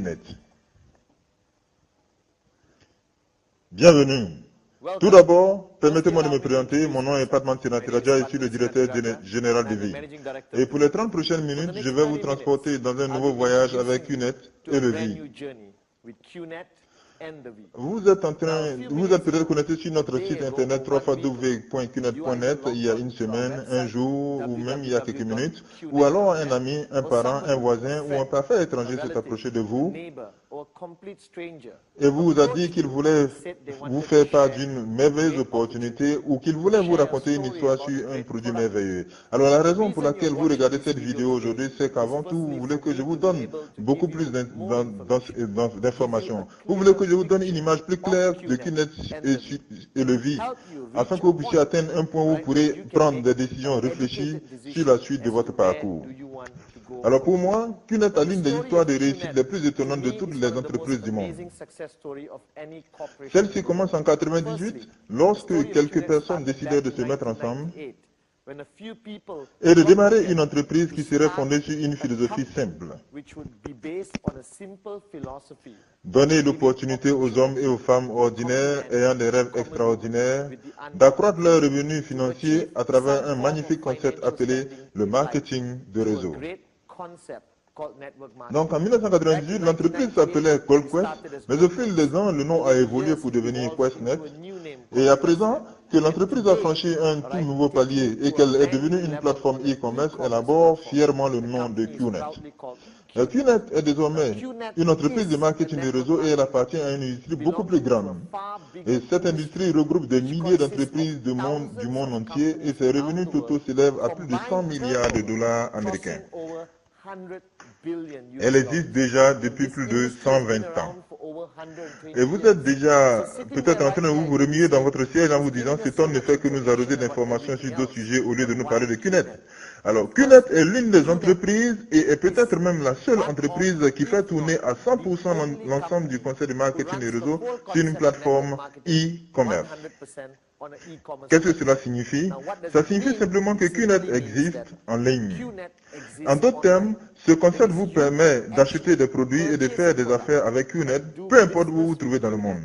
QNET. Bienvenue. Tout d'abord, permettez-moi de me présenter. Mon nom est Padman Sinatiraja, je suis le directeur général de VI. Et pour les 30 prochaines minutes, je vais vous transporter dans un nouveau voyage avec QNET et le VI. Vous êtes peut-être connecté sur notre site internet www.qnet.net il y a une semaine, un jour ou même il y a quelques minutes, ou alors un ami, un parent, un voisin ou un parfait étranger s'est approché de vous et vous a dit qu'il voulait vous faire part d'une merveilleuse opportunité ou qu'il voulait vous raconter une histoire sur un produit merveilleux. Alors la raison pour laquelle vous regardez cette vidéo aujourd'hui, c'est qu'avant tout, vous voulez que je vous donne beaucoup plus d'informations. Vous voulez que je vous donne une image plus claire de QNET et le VI, afin que vous puissiez atteindre un point où vous pourrez prendre des décisions réfléchies sur la suite de votre parcours. Alors pour moi, QNET a l'une des histoires de réussite les plus étonnantes de toutes les entreprises du monde. Celle-ci commence en 1998, lorsque quelques personnes décidèrent de se mettre ensemble et de démarrer une entreprise qui serait fondée sur une philosophie simple. Donner l'opportunité aux hommes et aux femmes ordinaires ayant des rêves extraordinaires d'accroître leurs revenus financiers à travers un magnifique concept appelé le marketing de réseau. Donc en 1998, l'entreprise s'appelait GoldQuest, mais au fil des ans, le nom a évolué pour devenir QuestNet. Et à présent que l'entreprise a franchi un tout nouveau palier et qu'elle est devenue une plateforme e-commerce, elle aborde fièrement le nom de QNET. QNET est désormais une entreprise de marketing de réseau et elle appartient à une industrie beaucoup plus grande. Et cette industrie regroupe des milliers d'entreprises du monde entier et ses revenus totaux s'élèvent à plus de 100 milliards de dollars américains. Elle existe déjà depuis plus de 120 ans. Et vous êtes déjà peut-être en train de vous remuer dans votre siège en vous disant « cet homme ne fait que nous arroser d'informations sur d'autres sujets au lieu de nous parler de QNET ». Alors, QNET est l'une des entreprises et est peut-être même la seule entreprise qui fait tourner à 100% l'ensemble du conseil de marketing et réseau sur une plateforme e-commerce. Qu'est-ce que cela signifie? Ça signifie simplement que QNET existe en ligne. En d'autres termes, ce concept vous permet d'acheter des produits et de faire des affaires avec QNET, peu importe où vous vous trouvez dans le monde.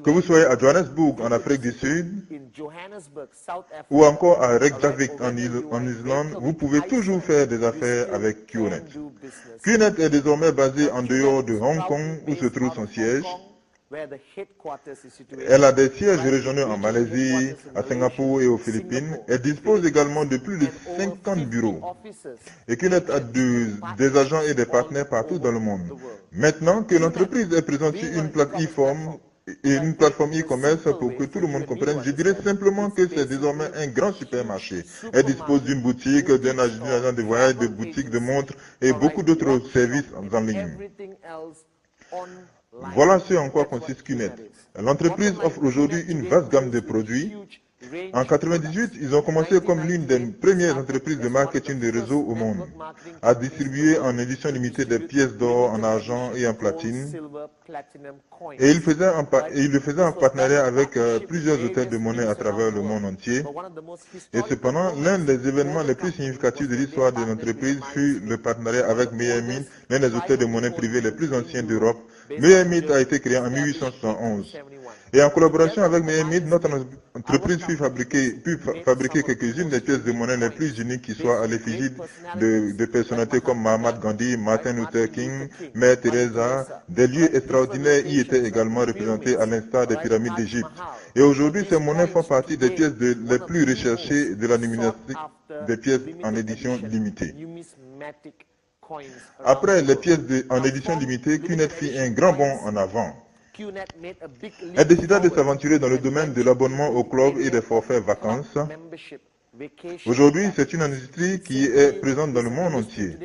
Que vous soyez à Johannesburg, en Afrique du Sud, ou encore à Reykjavik, en Islande, vous pouvez toujours faire des affaires avec QNET. QNET est désormais basé en dehors de Hong Kong, où se trouve son siège. Elle a des sièges régionaux en Malaisie, à Singapour et aux Philippines. Elle dispose également de plus de 50 bureaux. Et QNET a des agents et des partenaires partout dans le monde. Maintenant que l'entreprise est présente sur une plateforme e-commerce pour que tout le monde comprenne, je dirais simplement que c'est désormais un grand supermarché. Elle dispose d'une boutique, d'un agent de voyage, de boutiques de montres et beaucoup d'autres services en ligne. Voilà ce en quoi consiste QNET. L'entreprise offre aujourd'hui une vaste gamme de produits. En 1998, ils ont commencé comme l'une des premières entreprises de marketing de réseau au monde, à distribuer en édition limitée des pièces d'or, en argent et en platine. Et ils le faisaient en partenariat avec plusieurs hôtels de monnaie à travers le monde entier. Et cependant, l'un des événements les plus significatifs de l'histoire de l'entreprise fut le partenariat avec Meyer Mint, l'un des hôtels de monnaie privés les plus anciens d'Europe. Meyer Mint a été créé en 1871. Et en collaboration avec Meyer Mint, notre entreprise pu fabriquer quelques-unes des pièces de monnaie les plus uniques qui soient à l'effigie de personnalités comme Mahatma Gandhi, Martin Luther King, Mère Teresa. Des lieux extraordinaires y étaient également représentés à l'instar des pyramides d'Égypte. Et aujourd'hui, ces monnaies font partie des pièces les plus recherchées de la numismatique des pièces en édition limitée. Après les pièces en édition limitée, QNET fit un grand bond en avant. Elle décida de s'aventurer dans le domaine de l'abonnement au club et des forfaits vacances. Aujourd'hui, c'est une industrie qui est présente dans le monde entier.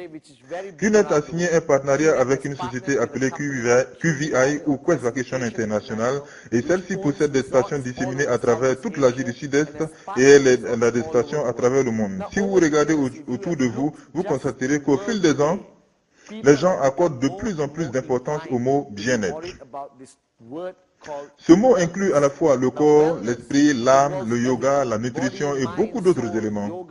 QNET a signé un partenariat avec une société appelée QVI ou Quest Vacation International et celle-ci possède des stations disséminées à travers toute l'Asie du Sud-Est et elle a des stations à travers le monde. Si vous regardez autour de vous, vous constaterez qu'au fil des ans, les gens accordent de plus en plus d'importance au mot bien-être. Ce mot inclut à la fois le corps, l'esprit, l'âme, le yoga, la nutrition et beaucoup d'autres éléments.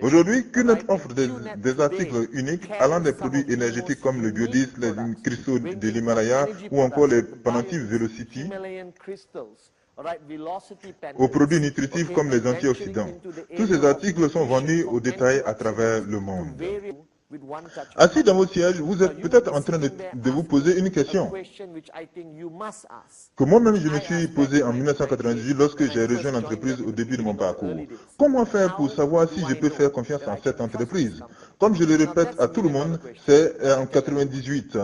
Aujourd'hui, QNET offre des articles uniques allant des produits énergétiques comme le biodisque, les cristaux de l'Himalaya ou encore les pendentifs Velocity, aux produits nutritifs comme les antioxydants. Tous ces articles sont vendus au détail à travers le monde. Assis dans votre siège, vous êtes peut-être en train de vous poser une question que moi-même je me suis posée en 1998 lorsque j'ai rejoint l'entreprise au début de mon parcours. Comment faire pour savoir si je peux faire confiance en cette entreprise? Comme je le répète à tout le monde, c'est en 98.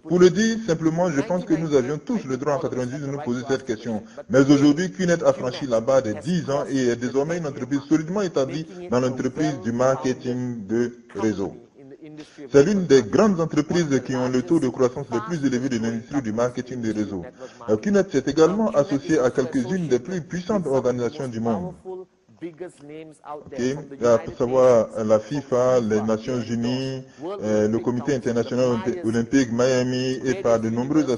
Pour le dire simplement, je pense que nous avions tous le droit en 98 de nous poser cette question. Mais aujourd'hui, QNET a franchi la barre des 10 ans et est désormais une entreprise solidement établie dans l'entreprise du marketing de réseau. C'est l'une des grandes entreprises qui ont le taux de croissance le plus élevé de l'industrie du marketing des réseaux. QNET s'est également associé à quelques-unes des plus puissantes organisations du monde. À savoir la FIFA, les Nations Unies, le Comité international olympique Miami et par de nombreuses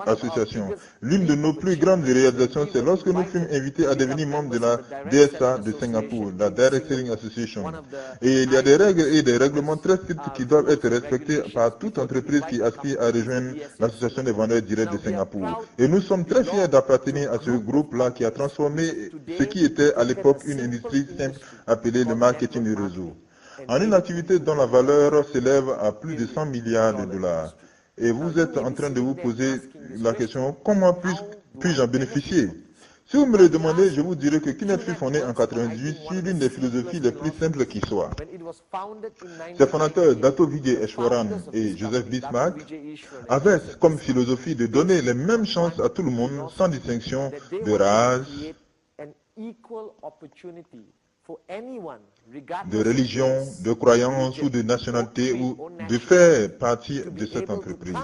associations. L'une de nos plus grandes réalisations, c'est lorsque nous fûmes invités à devenir membres de la DSA de Singapour, la Direct Selling Association. Et il y a des règles et des règlements très stricts qui doivent être respectés par toute entreprise qui aspire à rejoindre l'Association des vendeurs directs de Singapour. Et nous sommes très fiers d'appartenir à ce groupe-là qui a transformé ce qui était à l'époque une industrie simple appelée le marketing du réseau, en une activité dont la valeur s'élève à plus de 100 milliards de dollars. Et vous êtes en train de vous poser la question, comment puis-je en bénéficier? Si vous me le demandez, je vous dirai que QNET fut fondé en 1998 sur l'une des philosophies les plus simples qui soient. Ses fondateurs, Dato Vijay Eswaran et Joseph Bismarck, avaient comme philosophie de donner les mêmes chances à tout le monde sans distinction de race, de religion, de croyance ou de nationalité ou de faire partie de cette entreprise.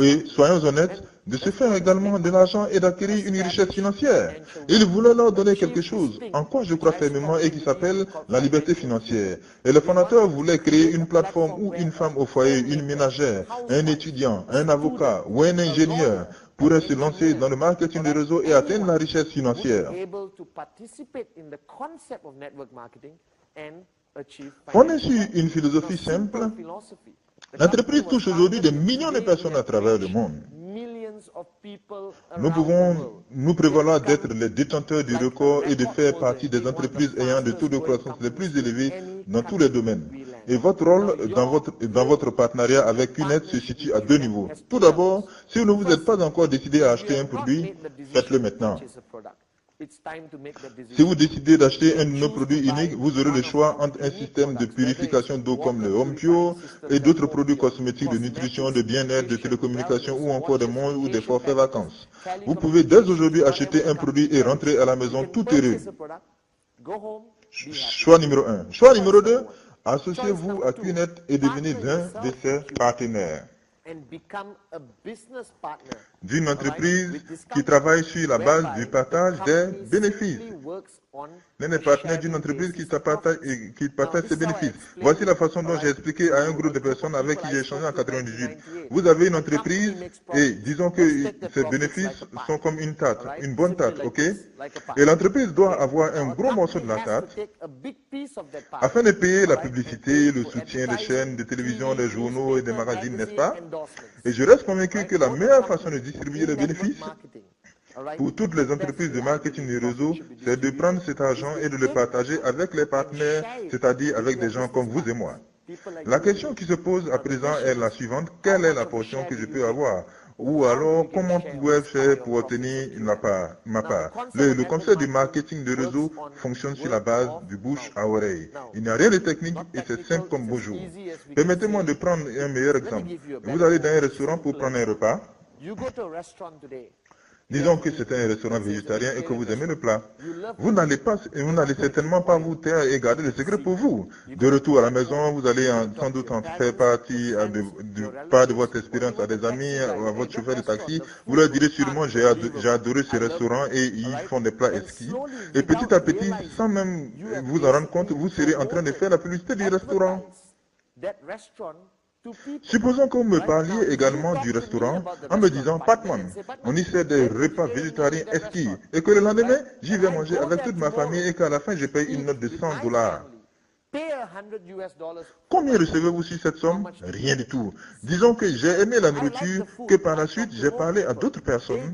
Et soyons honnêtes, de se faire également de l'argent et d'acquérir une richesse financière. Il voulait leur donner quelque chose, en quoi je crois fermement et qui s'appelle la liberté financière. Et le fondateur voulait créer une plateforme où une femme au foyer, une ménagère, un étudiant, un avocat ou un ingénieur pourrait se lancer dans le marketing de réseau et atteindre la richesse financière. Fondée sur une philosophie simple, l'entreprise touche aujourd'hui des millions de personnes à travers le monde. Nous pouvons nous prévaloir d'être les détenteurs du record et de faire partie des entreprises ayant des taux de croissance les plus élevés dans tous les domaines. Et votre rôle dans votre partenariat avec QNET se situe à deux niveaux. Tout d'abord, si vous ne vous êtes pas encore décidé à acheter un produit, faites-le maintenant. Si vous décidez d'acheter un de nos produits uniques, vous aurez le choix entre un système de purification d'eau comme le HomePure et d'autres produits cosmétiques de nutrition, de bien-être, de télécommunication ou encore des montres ou des forfaits vacances. Vous pouvez dès aujourd'hui acheter un produit et rentrer à la maison tout heureux. Choix numéro 1. Choix numéro 2. Associez-vous à QNET et devenez un de ses partenaires. D'une entreprise qui travaille sur la base du partage des bénéfices. L'un des partenaires d'une entreprise qui partage ses bénéfices. Voici la façon dont j'ai expliqué à un groupe de personnes avec qui j'ai échangé en 1998. Vous avez une entreprise et disons que ses bénéfices sont comme une tarte, une bonne tarte, ok? Et l'entreprise doit avoir un gros morceau de la tarte afin de payer la publicité, le soutien des chaînes de télévision, des journaux et des magazines, n'est-ce pas? Et je reste convaincu que la meilleure façon de distribuer les bénéfices pour toutes les entreprises de marketing du réseau, c'est de prendre cet argent et de le partager avec les partenaires, c'est-à-dire avec des gens comme vous et moi. La question qui se pose à présent est la suivante. Quelle est la portion que je peux avoir? Ou alors, comment pourrais-je faire pour obtenir ma part? Le concept du marketing de réseau fonctionne sur la base du bouche à oreille. Il n'y a rien de technique et c'est simple comme bonjour. Permettez-moi de prendre un meilleur exemple. Vous allez dans un restaurant pour prendre un repas. Disons que c'est un restaurant végétarien et que vous aimez le plat. Vous n'allez certainement pas vous taire et garder le secret pour vous. De retour à la maison, vous allez sans doute en faire partie de votre expérience à des amis, à votre chauffeur de taxi. Vous leur direz sûrement, j'ai adoré ce restaurant et ils font des plats exquis. Et petit à petit, sans même vous en rendre compte, vous serez en train de faire la publicité du restaurant. Supposons que vous me parliez également du restaurant en me disant, Patman, on y sert des repas végétariens exquis et que le lendemain, j'y vais manger avec toute ma famille et qu'à la fin, je paye une note de $100. Combien recevez-vous sur cette somme? Rien du tout. Disons que j'ai aimé la nourriture, que par la suite, j'ai parlé à d'autres personnes.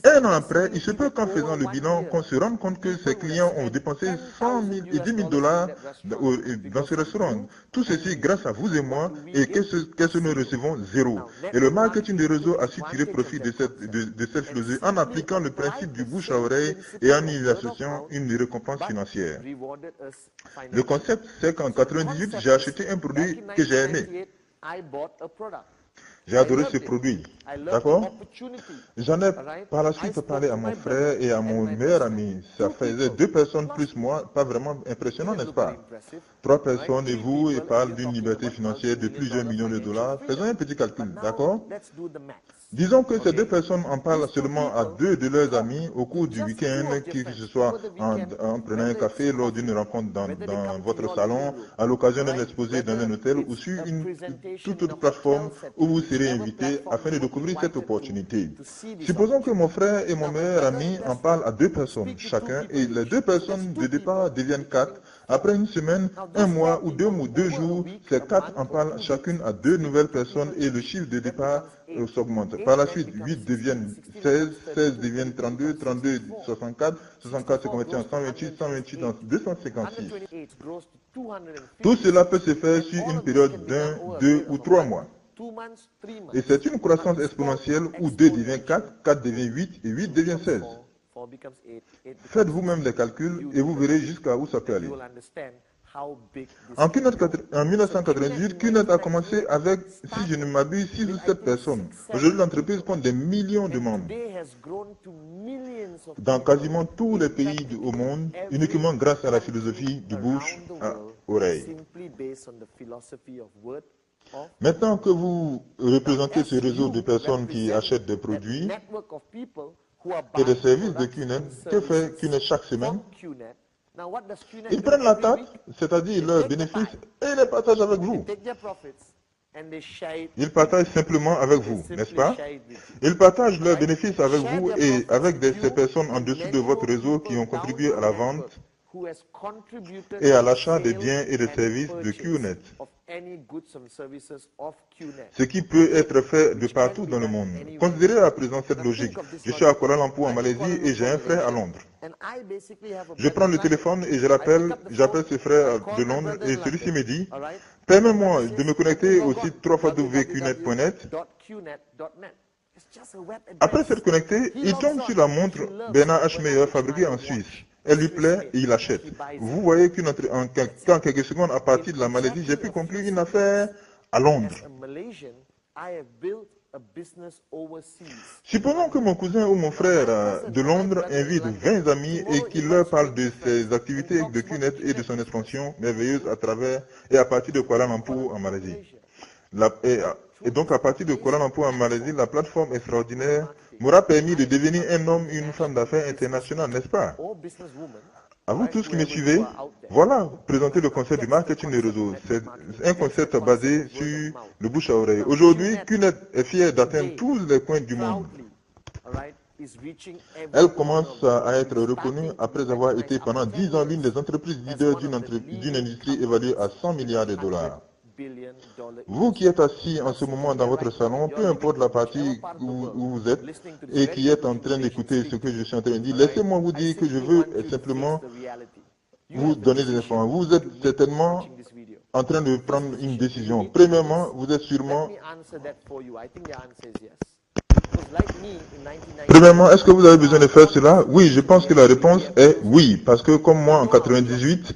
Un an après, il se peut qu'en faisant le bilan, qu'on se rende compte que ces clients ont dépensé 100 000 et 10 000 dollars dans ce restaurant. Tout ceci grâce à vous et moi, et qu'est-ce que nous recevons? Zéro. Et le marketing des réseaux a su tirer profit de cette philosophie en appliquant le principe du bouche à oreille et en y associant une récompense financière. Le concept, c'est qu'en 1998, j'ai acheté un produit que j'ai aimé. J'ai adoré ce produit. D'accord? J'en ai par la suite parlé à mon frère et à mon meilleur ami. Ça faisait 2 personnes plus moi, pas vraiment impressionnant, n'est-ce pas? 3 personnes et vous, et parle d'une liberté financière de plusieurs millions de dollars. Faisons un petit calcul, d'accord? Disons que ces 2 personnes en parlent seulement à 2 de leurs amis au cours du week-end, que ce soit en prenant un café lors d'une rencontre dans votre salon, à l'occasion d'un exposé dans un hôtel ou sur une toute autre plateforme où vous serez invité afin de découvrir cette opportunité. Supposons que mon frère et mon meilleur ami en parlent à 2 personnes chacun et les 2 personnes de départ deviennent 4. Après une semaine, un mois ou 2 jours, ces 4 en parlent chacune à 2 nouvelles personnes et le chiffre de départ s'augmente. Par la suite, 8 deviennent 16, 16 deviennent 32, 32, 64, 64 se convertit en 128, 128 en 256. Tout cela peut se faire sur une période d'1, 2 ou 3 mois. Et c'est une croissance exponentielle où 2 devient 4, 4 devient 8 et 8 devient 16. Faites vous-même les calculs et vous verrez jusqu'à où ça peut aller. En 1998, QNET a commencé avec, si je ne m'abuse, 6 ou 7 personnes. Aujourd'hui, l'entreprise compte des millions de membres dans quasiment tous les pays au monde, uniquement grâce à la philosophie du bouche à oreille. Maintenant que vous représentez ce réseau de personnes qui achètent des produits et des services de QNET, que fait QNET chaque semaine? Ils prennent la taxe, c'est-à-dire leurs bénéfices, et les partagent avec vous. Ils partagent simplement avec vous, n'est-ce pas? Ils partagent leurs bénéfices avec vous et avec ces personnes en dessous de votre réseau qui ont contribué à la vente et à l'achat des biens et des services de QNET. Ce qui peut être fait de partout dans le monde. Considérez à présent cette logique. Je suis à Kuala Lumpur en Malaisie et j'ai un frère à Londres. Je prends le téléphone et j'appelle ce frère de Londres et celui-ci me dit, permets-moi de me connecter au site www.qnet.net. Après s'être connecté, il tombe sur la montre Bernard H. Meyer fabriquée en Suisse. Elle lui plaît et il achète. Vous voyez qu'en quelques secondes, à partir de la Malaisie, j'ai pu conclure une affaire à Londres. Supposons que mon cousin ou mon frère de Londres invite 20 amis et qu'il leur parle de ses activités de QNET et de son expansion merveilleuse à travers et à partir de Kuala Lumpur en Malaisie. Et donc à partir de Kuala Lumpur en Malaisie, la plateforme extraordinaire m'aura permis de devenir un homme et une femme d'affaires internationale, n'est-ce pas? À vous tous qui me suivez, voilà, présenter le concept du marketing des réseaux. C'est un concept basé sur le bouche à oreille. Aujourd'hui, QNET est fier d'atteindre tous les coins du monde. Elle commence à être reconnue après avoir été pendant 10 ans l'une des entreprises leaders d'une industrie évaluée à 100 milliards de dollars. Vous qui êtes assis en ce moment dans votre salon, peu importe la partie où vous êtes et qui êtes en train d'écouter ce que je suis en train de dire, laissez-moi vous dire que je veux simplement vous donner des informations. Vous êtes certainement en train de prendre une décision. Premièrement, vous êtes sûrement... Premièrement, est-ce que vous avez besoin de faire cela? Oui, je pense que la réponse est oui, parce que comme moi en 98,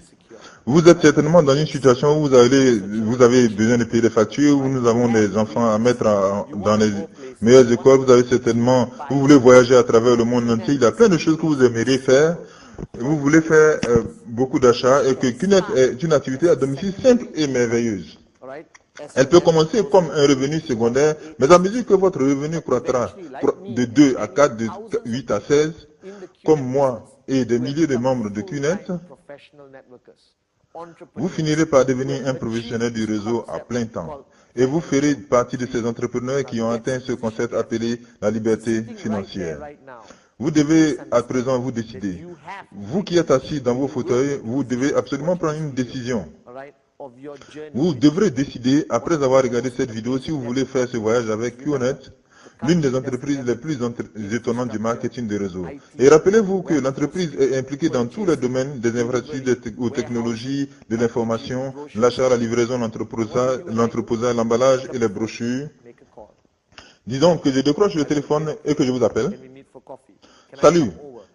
vous êtes certainement dans une situation où vous avez besoin de payer des factures, où nous avons des enfants à mettre dans les meilleures écoles, vous voulez voyager à travers le monde entier, il y a plein de choses que vous aimeriez faire, vous voulez faire beaucoup d'achats et que QNET est une activité à domicile simple et merveilleuse. Elle peut commencer comme un revenu secondaire, mais à mesure que votre revenu croîtra de 2 à 4, de 8 à 16, comme moi et des milliers de membres de QNET, vous finirez par devenir un professionnel du réseau à plein temps. Et vous ferez partie de ces entrepreneurs qui ont atteint ce concept appelé la liberté financière. Vous devez à présent vous décider. Vous qui êtes assis dans vos fauteuils, vous devez absolument prendre une décision. Vous devrez décider, après avoir regardé cette vidéo, si vous voulez faire ce voyage avec QNet, l'une des entreprises les plus étonnantes du marketing de réseau. Et rappelez-vous que l'entreprise est impliquée dans tous les domaines des infrastructures aux technologies, de l'information, l'achat, la livraison, l'entreposage, l'emballage et les brochures. Disons que je décroche le téléphone et que je vous appelle. Salut,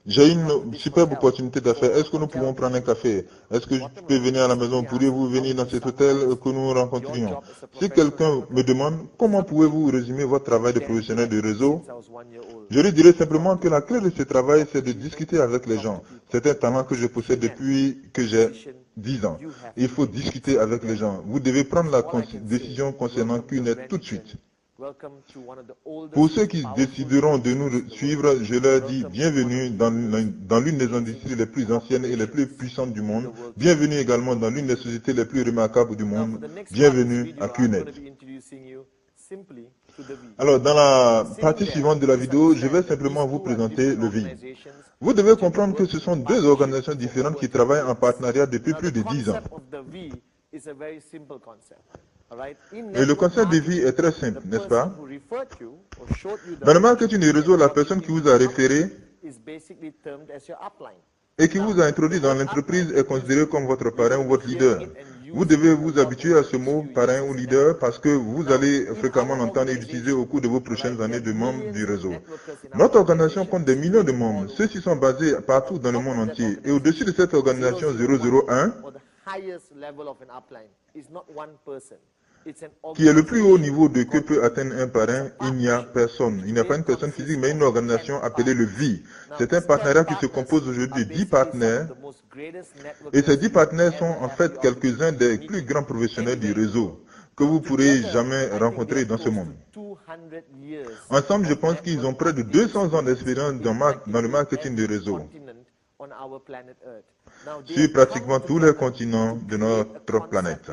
j'ai une superbe opportunité d'affaires. Est-ce que nous pouvons prendre un café? Est-ce que je peux venir à la maison? Pourriez-vous venir dans cet hôtel que nous rencontrions? Si quelqu'un me demande comment pouvez-vous résumer votre travail de professionnel de réseau, je lui dirai simplement que la clé de ce travail, c'est de discuter avec les gens. C'est un talent que je possède depuis que j'ai 10 ans. Il faut discuter avec les gens. Vous devez prendre la décision concernant QNet tout de suite. Pour ceux qui décideront de nous suivre, je leur dis bienvenue dans l'une des industries les plus anciennes et les plus puissantes du monde. Bienvenue également dans l'une des sociétés les plus remarquables du monde. Bienvenue à QNet. Alors, dans la partie suivante de la vidéo, je vais simplement vous présenter le VI. Vous devez comprendre que ce sont deux organisations différentes qui travaillent en partenariat depuis plus de 10 ans. Et le concept de vie est très simple, n'est-ce pas? Dans le marketing du réseau, la personne qui vous a référé et qui vous a introduit dans l'entreprise est considérée comme votre parrain ou votre leader. Vous devez vous habituer à ce mot parrain ou leader parce que vous allez fréquemment l'entendre et l'utiliser au cours de vos prochaines années de membres du réseau. Notre organisation compte des millions de membres. Ceux-ci sont basés partout dans le monde entier. Et au-dessus de cette organisation 001, qui est le plus haut niveau de que peut atteindre un parrain, il n'y a personne. Il n'y a pas une personne physique, mais une organisation appelée le VI. C'est un partenariat qui se compose aujourd'hui de 10 partenaires. Et ces 10 partenaires sont en fait quelques-uns des plus grands professionnels du réseau que vous pourrez jamais rencontrer dans ce monde. Ensemble, je pense qu'ils ont près de 200 ans d'expérience dans le marketing du réseau sur pratiquement tous les continents de notre planète.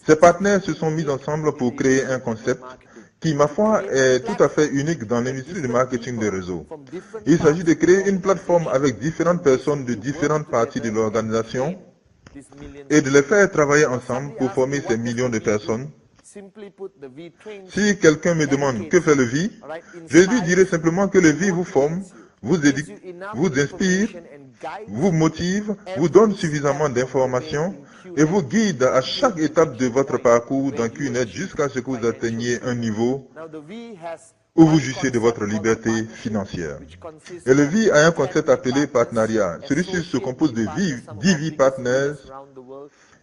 Ces partenaires se sont mis ensemble pour créer un concept qui, ma foi, est tout à fait unique dans l'industrie du marketing de réseau. Il s'agit de créer une plateforme avec différentes personnes de différentes parties de l'organisation et de les faire travailler ensemble pour former ces millions de personnes. Si quelqu'un me demande que fait le VI, je lui dirai simplement que le VI vous forme, vous éduque, vous inspire, vous motive, vous donne suffisamment d'informations et vous guide à chaque étape de votre parcours dans QNet jusqu'à ce que vous atteigniez un niveau où vous jouissez de votre liberté financière. Et le VI a un concept appelé partenariat. Celui-ci se compose de 10 VI partners,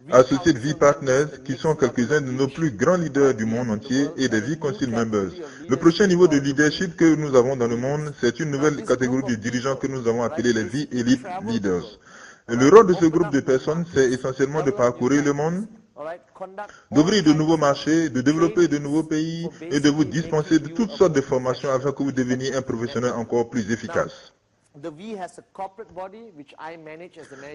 associés de VI partners, qui sont quelques-uns de nos plus grands leaders du monde entier et des VI Council members. Le prochain niveau de leadership que nous avons dans le monde, c'est une nouvelle catégorie de dirigeants que nous avons appelée les VI Elite Leaders. Et le rôle de ce groupe de personnes, c'est essentiellement de parcourir le monde, d'ouvrir de nouveaux marchés, de développer de nouveaux pays et de vous dispenser de toutes sortes de formations afin que vous deveniez un professionnel encore plus efficace.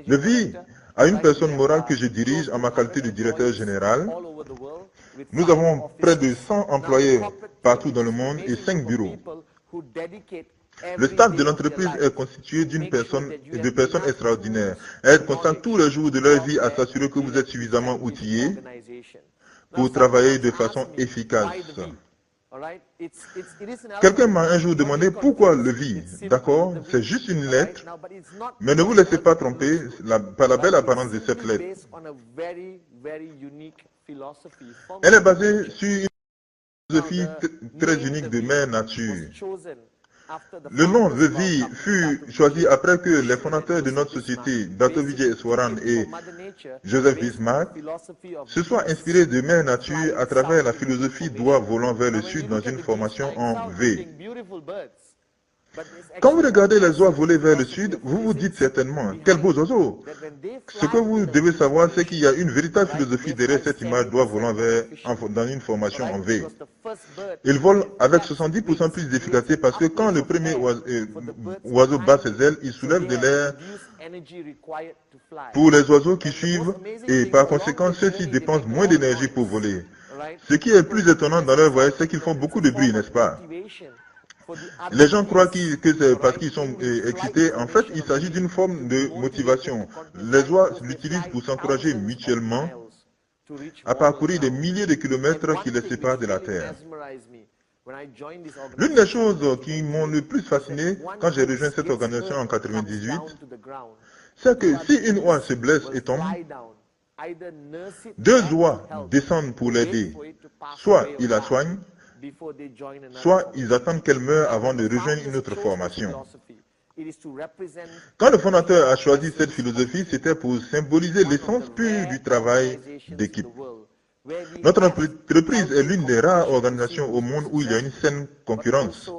Le VI a une personne morale que je dirige en ma qualité de directeur général. Nous avons près de 100 employés partout dans le monde et 5 bureaux. Le staff de l'entreprise est constitué de personnes extraordinaires. Elles consacrent tous les jours de leur vie à s'assurer que vous êtes suffisamment outillés pour travailler de façon efficace. Quelqu'un m'a un jour demandé pourquoi le VI. D'accord, c'est juste une lettre, mais ne vous laissez pas tromper par la belle apparence de cette lettre. Elle est basée sur une philosophie très unique de mère nature. Le nom le VI fut choisi après que les fondateurs de notre société, Dr. Vijay Swaran et Joseph Bismarck, se soient inspirés de mère nature à travers la philosophie droit volant vers le sud dans une formation en V. Quand vous regardez les oies voler vers le sud, vous vous dites certainement, quels beaux oiseaux. Ce que vous devez savoir, c'est qu'il y a une véritable philosophie derrière cette image d'oie volant dans une formation en V. Ils volent avec 70% plus d'efficacité parce que quand le premier oiseau bat ses ailes, il soulève de l'air pour les oiseaux qui suivent et par conséquent ceux-ci dépensent moins d'énergie pour voler. Ce qui est le plus étonnant dans leur voyage, c'est qu'ils font beaucoup de bruit, n'est-ce pas? Les gens croient que c'est parce qu'ils sont excités. En fait, il s'agit d'une forme de motivation. Les oies l'utilisent pour s'encourager mutuellement à parcourir des milliers de kilomètres qui les séparent de la Terre. L'une des choses qui m'ont le plus fasciné quand j'ai rejoint cette organisation en 1998, c'est que si une oie se blesse et tombe, deux oies descendent pour l'aider. Soit ils la soignent, soit ils attendent qu'elle meure avant de rejoindre une autre formation. Quand le fondateur a choisi cette philosophie, c'était pour symboliser l'essence pure du travail d'équipe. Notre entreprise est l'une des rares organisations au monde où il y a une saine concurrence.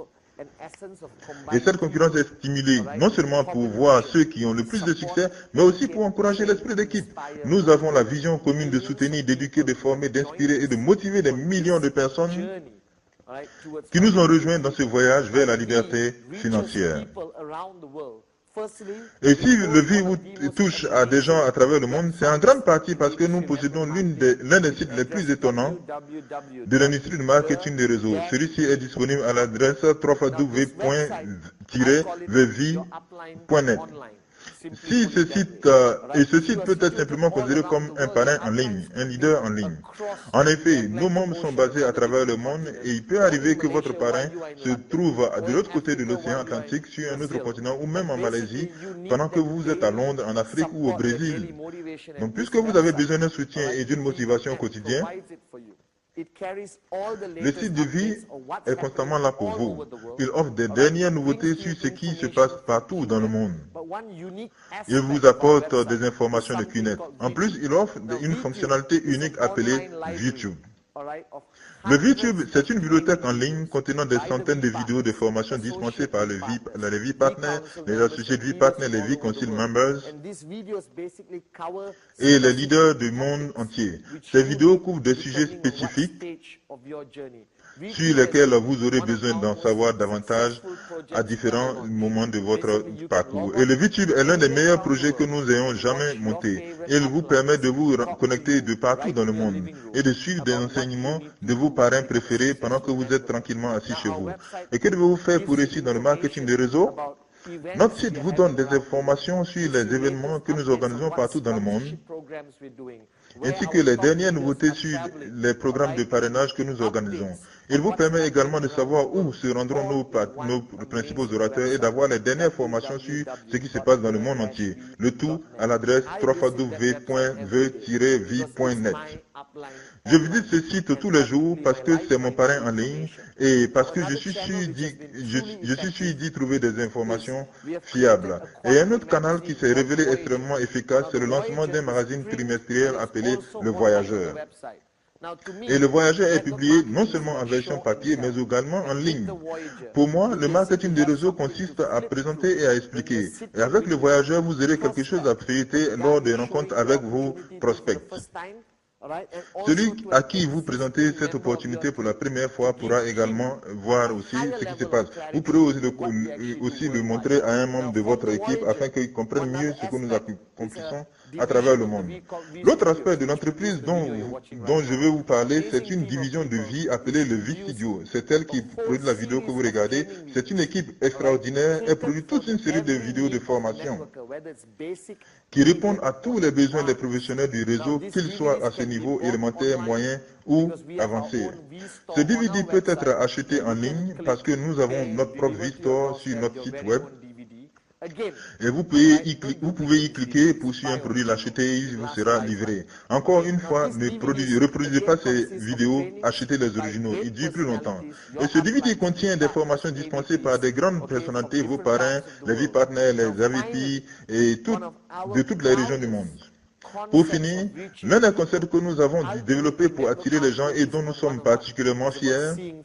Et cette concurrence est stimulée non seulement pour voir ceux qui ont le plus de succès, mais aussi pour encourager l'esprit d'équipe. Nous avons la vision commune de soutenir, d'éduquer, de former, d'inspirer et de motiver des millions de personnes qui nous ont rejoints dans ce voyage vers la liberté financière. Et si le VIE touche à des gens à travers le monde, c'est en grande partie parce que nous possédons l'un des sites les plus étonnants de l'industrie du marketing des réseaux. Celui-ci est disponible à l'adresse www.vevi.net. Si ce site peut être simplement considéré comme un parrain en ligne, un leader en ligne. En effet, nos membres sont basés à travers le monde et il peut arriver que votre parrain se trouve de l'autre côté de l'océan Atlantique, sur un autre continent ou même en Malaisie, pendant que vous êtes à Londres, en Afrique ou au Brésil. Donc, puisque vous avez besoin d'un soutien et d'une motivation quotidienne, le site de VIE est constamment là pour vous. Il offre des dernières nouveautés sur ce qui se passe partout dans le monde. Il vous apporte des informations de QNET. En plus, il offre une fonctionnalité unique appelée ViewTube. Le ViewTube, c'est une bibliothèque en ligne contenant des centaines de vidéos de formation dispensées par les VIE Partners, les associés de VIE Partners, les VIE Council Members et les leaders du monde entier. Ces vidéos couvrent des sujets spécifiques sur lesquels vous aurez besoin d'en savoir davantage à différents moments de votre parcours. Et le ViewTube est l'un des meilleurs projets que nous ayons jamais monté. Il vous permet de vous connecter de partout dans le monde et de suivre des enseignements de vos parrains préférés pendant que vous êtes tranquillement assis chez vous. Et que devez-vous faire pour réussir dans le marketing des réseaux? Notre site vous donne des informations sur les événements que nous organisons partout dans le monde, ainsi que les dernières nouveautés sur les programmes de parrainage que nous organisons. Il vous permet également de savoir où se rendront nos principaux orateurs et d'avoir les dernières formations sur ce qui se passe dans le monde entier. Le tout à l'adresse www.ve-vi.net. Je visite ce site tous les jours parce que c'est mon parrain en ligne et parce que je suis sûr d'y trouver des informations fiables. Et un autre canal qui s'est révélé extrêmement efficace, c'est le lancement d'un magazine trimestriel appelé Le Voyageur. Et Le Voyageur est publié non seulement en version papier, mais également en ligne. Pour moi, le marketing des réseaux consiste à présenter et à expliquer. Et avec Le Voyageur, vous aurez quelque chose à feuilleter lors des rencontres avec vos prospects. Celui à qui vous présentez cette opportunité pour la première fois pourra également voir aussi ce qui se passe. Vous pourrez aussi le montrer à un membre de votre équipe afin qu'il comprenne mieux ce que nous accomplissons à travers le monde. L'autre aspect de l'entreprise dont je vais vous parler, c'est une division de vie appelée le VIE Studio. C'est elle qui produit la vidéo que vous regardez. C'est une équipe extraordinaire. Elle produit toute une série de vidéos de formation qui répondent à tous les besoins des professionnels du réseau, qu'ils soient à ce niveau élémentaire, moyen ou avancé. Ce DVD peut être acheté en ligne parce que nous avons notre propre VIE Store sur notre site web. Et vous pouvez y cliquer pour suivre un produit, l'acheter et il vous sera livré. Encore une fois, ne reproduisez pas ces vidéos, achetez les originaux, ils durent plus longtemps. Et ce DVD contient des formations dispensées par des grandes personnalités, vos parrains, les VIE Partners, les AVP et de toutes les régions du monde. Pour finir, l'un des concepts que nous avons développé pour attirer les gens et dont nous sommes particulièrement fiers,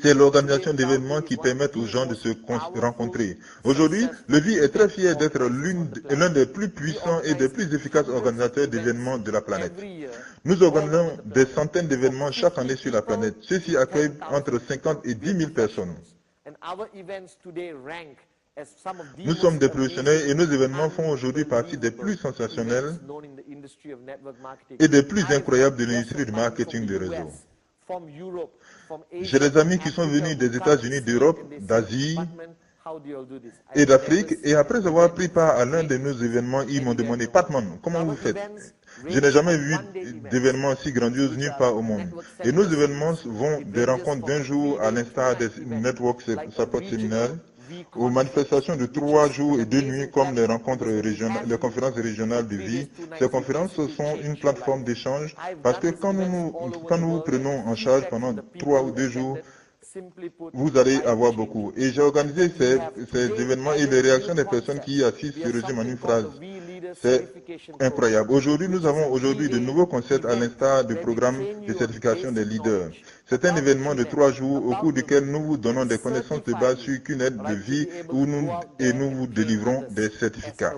c'est l'organisation d'événements qui permettent aux gens de se rencontrer. Aujourd'hui, le VIE est très fier d'être l'un des plus puissants et des plus efficaces organisateurs d'événements de la planète. Nous organisons des centaines d'événements chaque année sur la planète. Ceux-ci accueillent entre 50 et 10 000 personnes. Nous sommes des professionnels et nos événements font aujourd'hui partie des plus sensationnels et des plus incroyables de l'industrie du marketing de réseau. J'ai des amis qui sont venus des États-Unis, d'Europe, d'Asie et d'Afrique, et après avoir pris part à l'un de nos événements, ils m'ont demandé, Patman, comment vous faites? Je n'ai jamais vu d'événements aussi grandioses nulle part au monde. Et nos événements vont des rencontres d'un jour, à l'instar des Network Support Seminars, aux manifestations de 3 jours et 2 nuits comme les rencontres régionales, les conférences régionales de vie. Ces conférences sont une plateforme d'échange parce que quand nous vous prenons en charge pendant 3 ou 2 jours, vous allez avoir beaucoup. Et j'ai organisé ces événements et les réactions des personnes qui y assistent se résument en une phrase. C'est incroyable. Aujourd'hui, nous avons de nouveaux concepts à l'instar du programme de certification des leaders. C'est un événement de 3 jours au cours duquel nous vous donnons des connaissannes de base sur QNET de vie nous vous délivrons des certificats.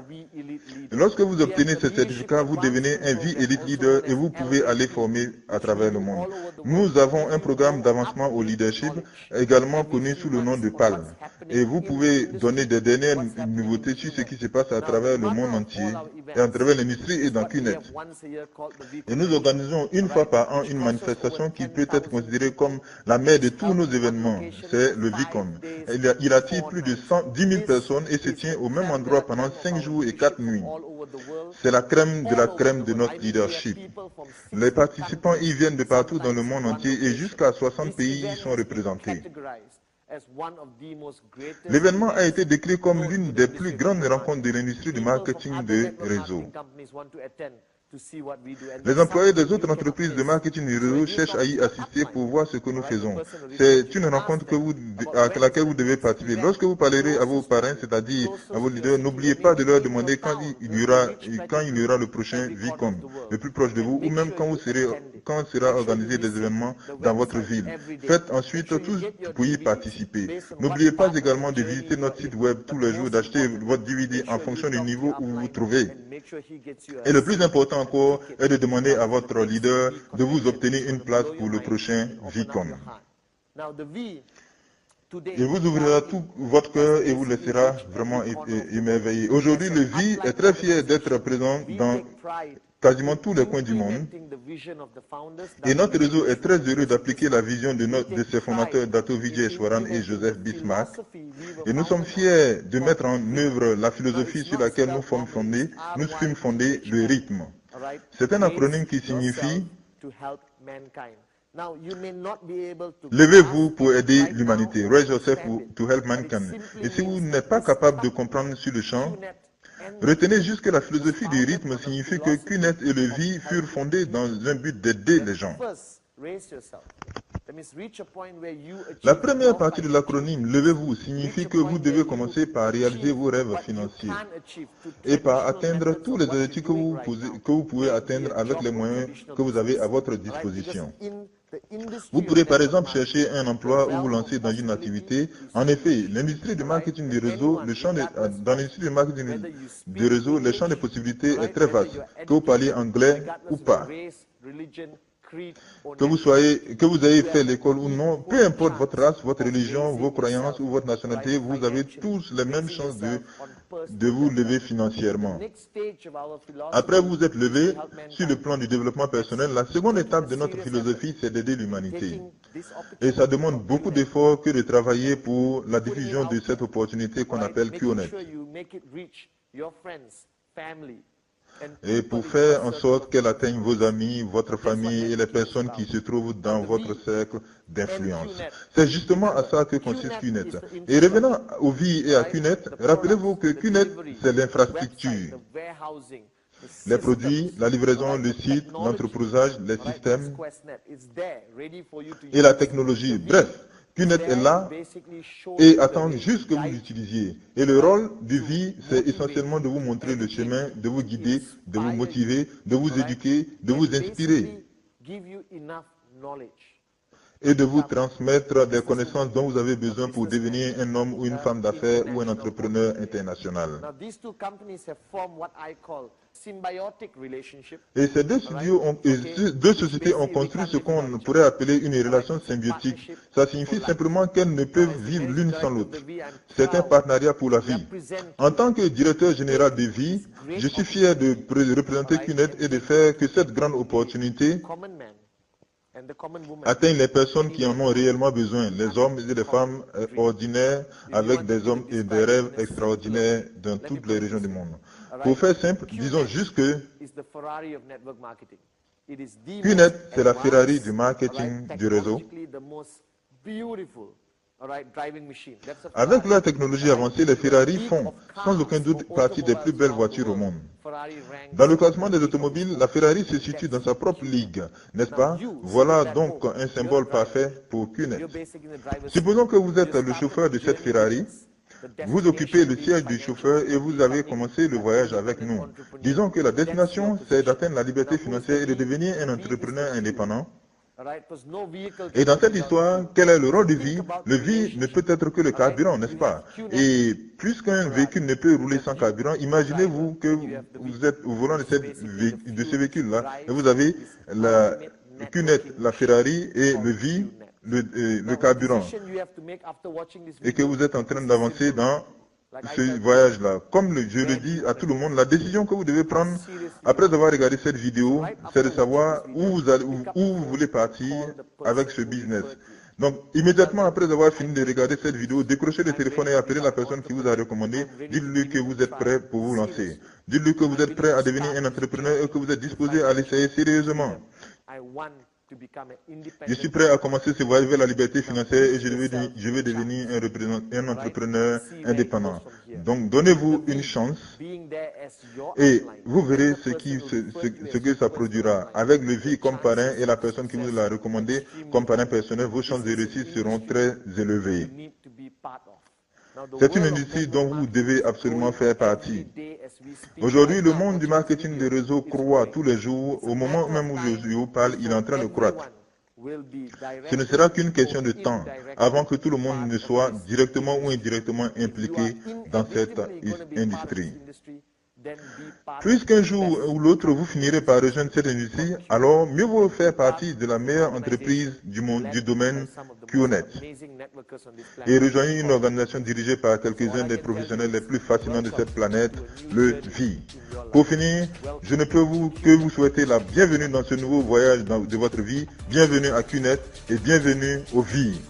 Et lorsque vous obtenez ces certificats, vous devenez un vie Elite Leader et vous pouvez aller former à travers le monde. Nous avons un programme d'avancement au leadership, également connu sous le nom de PAL. Et vous pouvez donner des dernières nouveautés sur ce qui se passe à travers le monde entier, et à travers l'industrie et dans QNET. Et nous organisons une fois par an une manifestation qui peut être considérée comme la mère de tous nos événements. C'est le VCOM. Il attire plus de 10 000 personnes et se tient au même endroit pendant 5 jours et 4 nuits. C'est la crème de notre leadership. Les participants y viennent de partout dans le monde entier et jusqu'à 60 pays y sont représentés. L'événement a été décrit comme l'une des plus grandes rencontres de l'industrie du marketing de réseau. Les employés des autres entreprises de marketing de réseau cherchent à y assister pour voir ce que nous faisons. C'est une rencontre à laquelle vous devez participer. Lorsque vous parlerez à vos parrains, c'est-à-dire à vos leaders, n'oubliez pas de leur demander quand il y aura le prochain VCOM, le plus proche de vous, ou même quand sera organisé des événements dans votre ville. Faites ensuite tout pour y participer. N'oubliez pas également de visiter notre site web tous les jours, d'acheter votre DVD en fonction du niveau où vous vous trouvez. Et le plus important encore est de demander à votre leader de vous obtenir une place pour le prochain VCOM. Il vous ouvrira tout votre cœur et vous laissera vraiment émerveiller. Aujourd'hui, le V est très fier d'être présent dans quasiment tous les coins du monde. Et notre réseau est très heureux d'appliquer la vision de ses fondateurs, Dato' Vijay Eswaran et Joseph Bismarck. Et nous sommes fiers de mettre en œuvre la philosophie sur laquelle nous sommes fondés, le rythme. C'est un acronyme qui signifie levez-vous pour aider l'humanité. Raise yourself to help mankind. Et si vous n'êtes pas capable de comprendre sur le champ, retenez juste que la philosophie du rythme signifie que QNET et le V furent fondés dans un but d'aider les gens. La première partie de l'acronyme levez-vous signifie que vous devez commencer par réaliser vos rêves financiers et par atteindre tous les objectifs que vous pouvez atteindre avec les moyens que vous avez à votre disposition. Vous pourrez par exemple chercher un emploi ou vous lancer dans une activité. En effet, l'industrie du marketing du réseau, dans l'industrie du marketing du réseau, le champ des possibilités est très vaste, que vous parliez anglais ou pas. Que vous ayez fait l'école ou non, peu importe votre race, votre religion, vos croyances ou votre nationalité, vous avez tous les mêmes chances de vous lever financièrement. Après vous êtes levé sur le plan du développement personnel, la seconde étape de notre philosophie, c'est d'aider l'humanité. Et ça demande beaucoup d'efforts que de travailler pour la diffusion de cette opportunité qu'on appelle QNET. Et pour faire en sorte qu'elle atteigne vos amis, votre famille et les personnes qui se trouvent dans votre cercle d'influence. C'est justement à ça que consiste QNET. Et revenant au V et à QNET, rappelez-vous que QNET, c'est l'infrastructure. Les produits, la livraison, le site, l'entreposage, les systèmes et la technologie. Bref, QNET est là et attend juste que vous l'utilisiez. Et le rôle du V, c'est essentiellement de vous montrer le chemin, de vous guider, de vous motiver, de vous éduquer, de vous inspirer. et de vous transmettre des connaissances dont vous avez besoin pour devenir un homme ou une femme d'affaires ou un entrepreneur international. Et ces deux sociétés ont construit ce qu'on pourrait appeler une relation symbiotique. Ça signifie simplement qu'elles ne peuvent vivre l'une sans l'autre. C'est un partenariat pour la vie. En tant que directeur général de Vie, je suis fier de représenter QNET et de faire que cette grande opportunité atteigne les personnes qui en ont réellement besoin, les hommes et les femmes ordinaires avec des hommes et des rêves extraordinaires dans toutes les régions du monde. Pour faire simple, disons juste que QNET, c'est la Ferrari du marketing du réseau. Avec leur technologie avancée, les Ferrari font sans aucun doute partie des plus belles voitures au monde. Dans le classement des automobiles, la Ferrari se situe dans sa propre ligue, n'est-ce pas? Voilà donc un symbole parfait pour QNET. Supposons que vous êtes le chauffeur de cette Ferrari. Vous occupez le siège du chauffeur et vous avez commencé le voyage avec nous. Disons que la destination, c'est d'atteindre la liberté financière et de devenir un entrepreneur indépendant. Et dans cette histoire, quel est le rôle de Vie? Le Vie ne peut être que le carburant, n'est-ce pas? Et puisqu'un véhicule ne peut rouler sans carburant, imaginez-vous que vous êtes au volant de ce véhicule-là et vous avez la QNET, la Ferrari et le Vie, le carburant, et que vous êtes en train d'avancer dans ce voyage-là. Comme je le dis à tout le monde, la décision que vous devez prendre après avoir regardé cette vidéo, c'est de savoir où vous voulez partir avec ce business. Donc, immédiatement après avoir fini de regarder cette vidéo, décrochez le téléphone et appelez la personne qui vous a recommandé. Dites-lui que vous êtes prêt pour vous lancer. Dites-lui que vous êtes prêt à devenir un entrepreneur et que vous êtes disposé à l'essayer sérieusement. Je suis prêt à commencer ce voyage vers la liberté financière et je vais devenir un entrepreneur indépendant. Donc, donnez-vous une chance et vous verrez ce que ça produira. Avec le Vie comme parrain et la personne qui vous l'a recommandé comme parrain personnel, vos chances de réussite seront très élevées. C'est une industrie dont vous devez absolument faire partie. Aujourd'hui, le monde du marketing de réseau croît tous les jours. Au moment même où je vous parle, il est en train de croître. Ce ne sera qu'une question de temps avant que tout le monde ne soit directement ou indirectement impliqué dans cette industrie. Puisqu'un jour ou l'autre, vous finirez par rejoindre cette industrie, alors mieux vaut faire partie de la meilleure entreprise du domaine QNET et rejoindre une organisation dirigée par quelques-uns des professionnels les plus fascinants de cette planète, le Vie. Pour finir, je ne peux que vous souhaiter la bienvenue dans ce nouveau voyage de votre vie. Bienvenue à QNET et bienvenue au Vie.